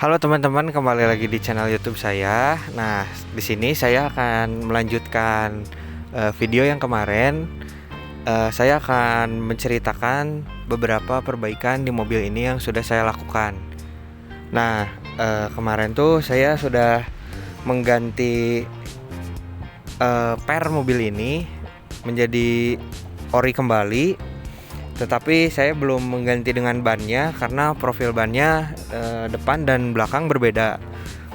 Halo teman-teman, kembali lagi di channel YouTube saya. Nah, di sini saya akan melanjutkan video yang kemarin. Saya akan menceritakan beberapa perbaikan di mobil ini yang sudah saya lakukan. Nah, kemarin tuh saya sudah mengganti per mobil ini menjadi ori kembali. Tetapi saya belum mengganti dengan bannya karena profil bannya depan dan belakang berbeda.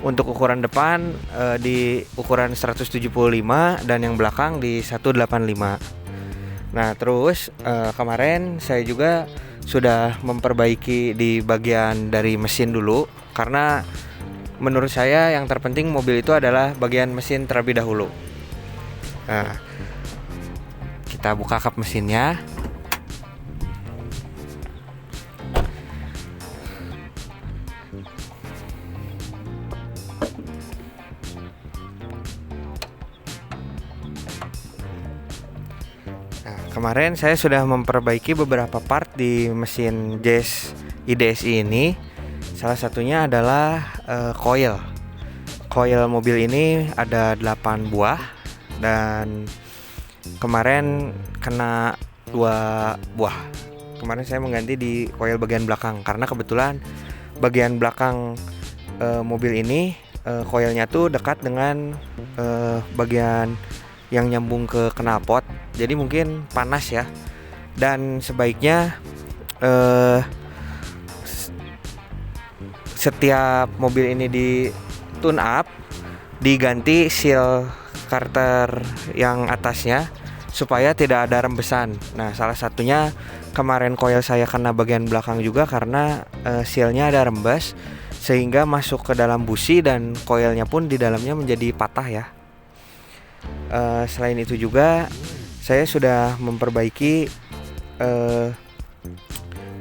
Untuk ukuran depan di ukuran 175 dan yang belakang di 185. Nah, terus kemarin saya juga sudah memperbaiki di bagian dari mesin dulu, karena menurut saya yang terpenting mobil itu adalah bagian mesin terlebih dahulu. Nah, kita buka kap mesinnya. Kemarin saya sudah memperbaiki beberapa part di mesin Jazz IDSI ini. Salah satunya adalah coil. Coil mobil ini ada 8 buah dan kemarin kena 2 buah. Kemarin saya mengganti di coil bagian belakang karena kebetulan bagian belakang mobil ini coilnya tuh dekat dengan bagian yang nyambung ke knalpot, jadi mungkin panas ya. Dan sebaiknya setiap mobil ini di tune up, diganti seal carter yang atasnya supaya tidak ada rembesan. Nah, salah satunya kemarin coil saya kena bagian belakang juga karena sealnya ada rembes sehingga masuk ke dalam busi dan coilnya pun di dalamnya menjadi patah ya. Selain itu juga saya sudah memperbaiki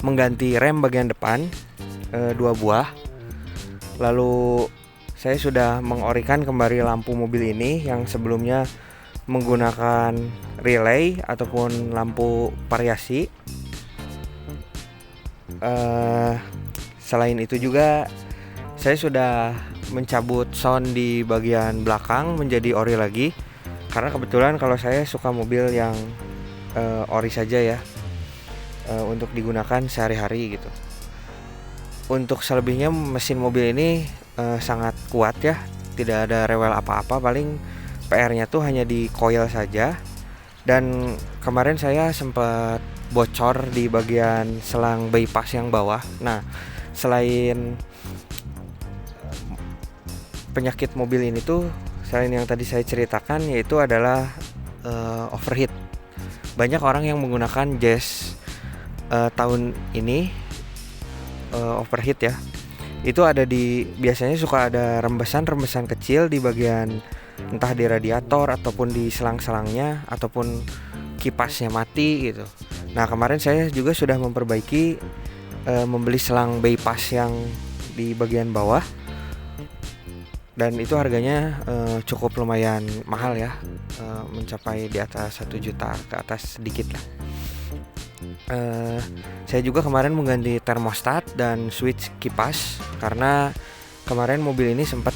mengganti rem bagian depan 2 buah. Lalu saya sudah mengorikan kembali lampu mobil ini yang sebelumnya menggunakan relay ataupun lampu variasi. Selain itu juga saya sudah mencabut sound di bagian belakang menjadi ori lagi, karena kebetulan kalau saya suka mobil yang ori saja ya, untuk digunakan sehari-hari gitu. Untuk selebihnya mesin mobil ini sangat kuat ya, tidak ada rewel apa-apa, paling PR-nya tuh hanya di coil saja. Dan kemarin saya sempat bocor di bagian selang bypass yang bawah. Nah, selain penyakit mobil ini tuh, selain yang tadi saya ceritakan, yaitu adalah overheat. Banyak orang yang menggunakan Jazz tahun ini overheat ya. Itu ada biasanya suka ada rembesan-rembesan kecil di bagian entah di radiator ataupun di selang-selangnya ataupun kipasnya mati gitu. Nah, kemarin saya juga sudah memperbaiki, membeli selang bypass yang di bagian bawah. Dan itu harganya cukup lumayan mahal ya, mencapai di atas 1 juta ke atas sedikit lah. Saya juga kemarin mengganti termostat dan switch kipas karena kemarin mobil ini sempat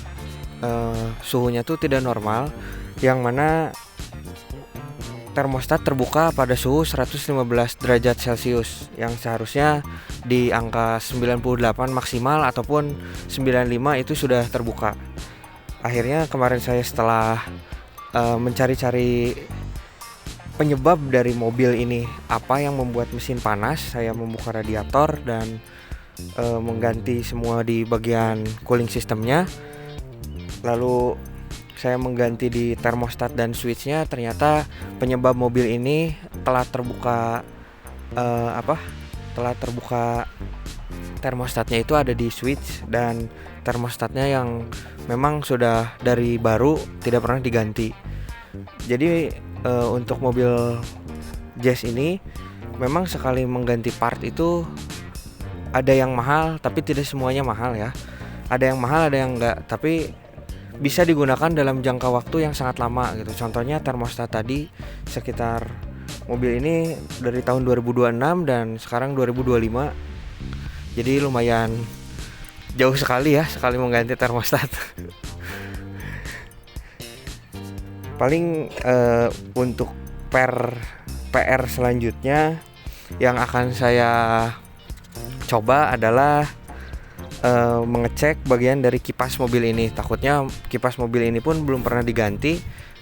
suhunya tuh tidak normal, yang mana termostat terbuka pada suhu 115 derajat Celcius yang seharusnya di angka 98 maksimal ataupun 95 itu sudah terbuka. Akhirnya kemarin saya setelah mencari-cari penyebab dari mobil ini, apa yang membuat mesin panas, saya membuka radiator dan mengganti semua di bagian cooling systemnya. Lalu saya mengganti di termostat dan switchnya. Ternyata penyebab mobil ini telah terbuka termostatnya itu ada di switch, dan termostatnya yang memang sudah dari baru tidak pernah diganti. Jadi untuk mobil Jazz ini memang sekali mengganti part itu ada yang mahal, tapi tidak semuanya mahal ya. Ada yang mahal, ada yang enggak, tapi bisa digunakan dalam jangka waktu yang sangat lama gitu. Contohnya termostat tadi, sekitar mobil ini dari tahun 2026 dan sekarang 2025. Jadi lumayan jauh sekali ya sekali mengganti termostat. Paling untuk PR selanjutnya yang akan saya coba adalah mengecek bagian dari kipas mobil ini. Takutnya kipas mobil ini pun belum pernah diganti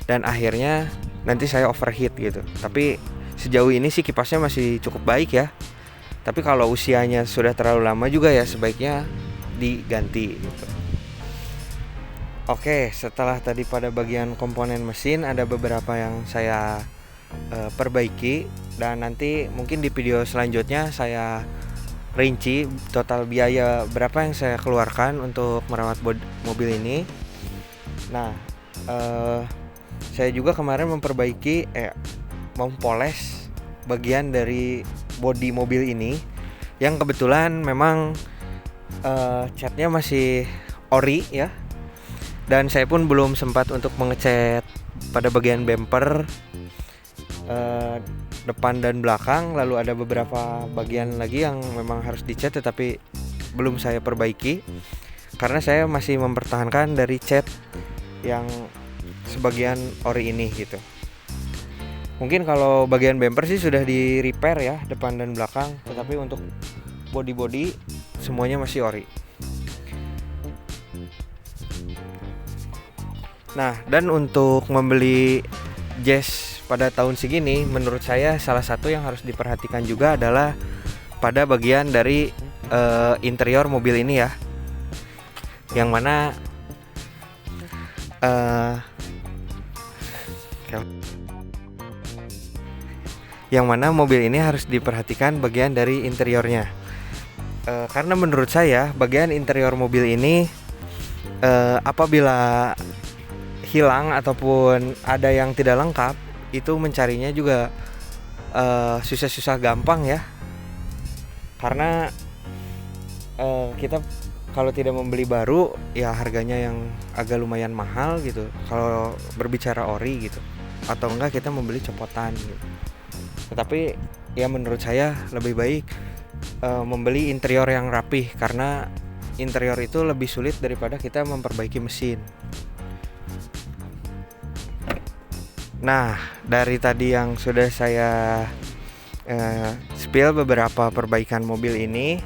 dan akhirnya nanti saya overheat gitu. Tapi sejauh ini sih kipasnya masih cukup baik ya. Tapi kalau usianya sudah terlalu lama juga ya sebaiknya diganti gitu. Oke, setelah tadi pada bagian komponen mesin ada beberapa yang saya perbaiki, dan nanti mungkin di video selanjutnya saya rinci total biaya berapa yang saya keluarkan untuk merawat mobil ini. Nah, saya juga kemarin mempoles bagian dari bodi mobil ini yang kebetulan memang catnya masih ori ya, dan saya pun belum sempat untuk mengecat pada bagian bumper depan dan belakang. Lalu ada beberapa bagian lagi yang memang harus dicat tetapi belum saya perbaiki karena saya masih mempertahankan dari cat yang sebagian ori ini gitu. Mungkin kalau bagian bumper sih sudah di repair ya depan dan belakang, tetapi untuk body semuanya masih ori. Nah, dan untuk membeli Jazz pada tahun segini, menurut saya salah satu yang harus diperhatikan juga adalah pada bagian dari interior mobil ini ya, yang mana mobil ini harus diperhatikan bagian dari interiornya. Karena menurut saya bagian interior mobil ini apabila hilang ataupun ada yang tidak lengkap, itu mencarinya juga susah-susah gampang ya. Karena kita kalau tidak membeli baru ya harganya yang agak lumayan mahal gitu kalau berbicara ori gitu, atau enggak kita membeli copotan gitu. Tetapi ya menurut saya lebih baik membeli interior yang rapih, karena interior itu lebih sulit daripada kita memperbaiki mesin. Nah, dari tadi yang sudah saya spill beberapa perbaikan mobil ini,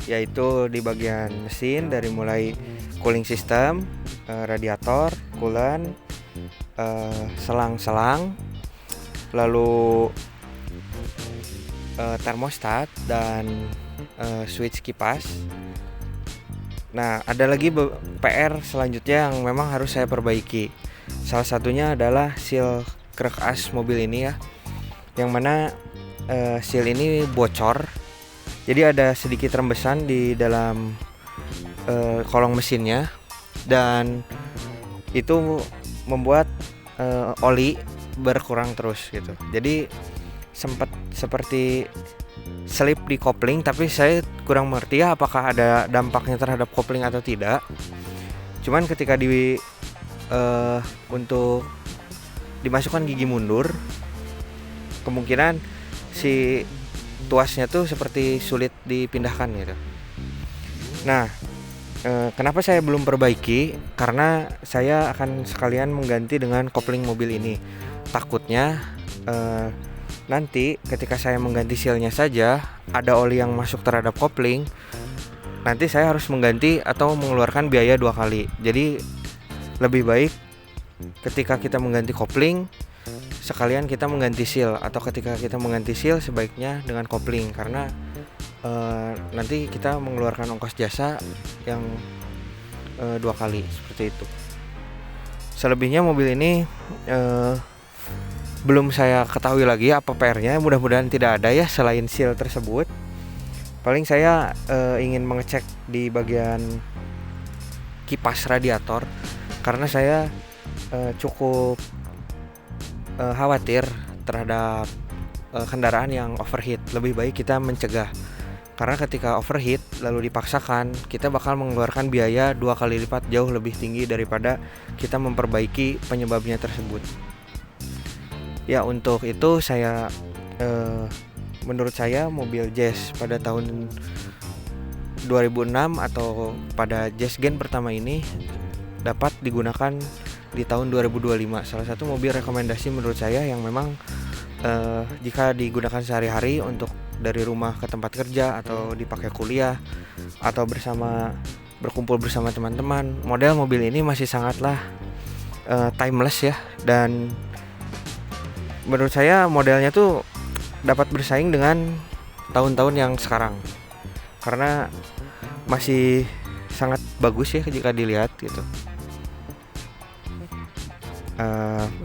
yaitu di bagian mesin dari mulai cooling system, radiator, coolant, selang-selang, lalu termostat dan switch kipas. Nah, ada lagi PR selanjutnya yang memang harus saya perbaiki. Salah satunya adalah seal krek as mobil ini ya, yang mana seal ini bocor. Jadi ada sedikit rembesan di dalam kolong mesinnya, dan itu membuat oli berkurang terus gitu. Jadi sempat seperti slip di kopling, tapi saya kurang mengerti ya apakah ada dampaknya terhadap kopling atau tidak. Cuman ketika untuk dimasukkan gigi mundur, kemungkinan si tuasnya tuh seperti sulit dipindahkan gitu. Nah, kenapa saya belum perbaiki? Karena saya akan sekalian mengganti dengan kopling mobil ini. Takutnya nanti ketika saya mengganti sealnya saja ada oli yang masuk terhadap kopling, nanti saya harus mengganti atau mengeluarkan biaya 2 kali. Jadi lebih baik ketika kita mengganti kopling sekalian kita mengganti seal, atau ketika kita mengganti seal sebaiknya dengan kopling, karena nanti kita mengeluarkan ongkos jasa yang 2 kali seperti itu. Selebihnya mobil ini belum saya ketahui lagi apa PR-nya, mudah-mudahan tidak ada ya selain seal tersebut. Paling saya ingin mengecek di bagian kipas radiator, karena saya cukup khawatir terhadap kendaraan yang overheat. Lebih baik kita mencegah, karena ketika overheat lalu dipaksakan, kita bakal mengeluarkan biaya 2 kali lipat jauh lebih tinggi daripada kita memperbaiki penyebabnya tersebut. Ya, untuk itu saya menurut saya mobil Jazz pada tahun 2006 atau pada Jazz Gen pertama ini dapat digunakan di tahun 2025. Salah satu mobil rekomendasi menurut saya yang memang jika digunakan sehari-hari untuk dari rumah ke tempat kerja atau dipakai kuliah atau berkumpul bersama teman-teman. Model mobil ini masih sangatlah timeless ya, dan menurut saya modelnya tuh dapat bersaing dengan tahun-tahun yang sekarang karena masih sangat bagus ya jika dilihat gitu.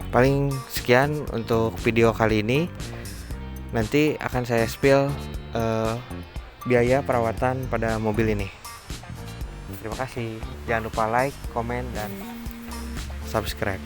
Paling sekian untuk video kali ini. Nanti akan saya spill biaya perawatan pada mobil ini. Terima kasih. Jangan lupa like, komen, dan subscribe.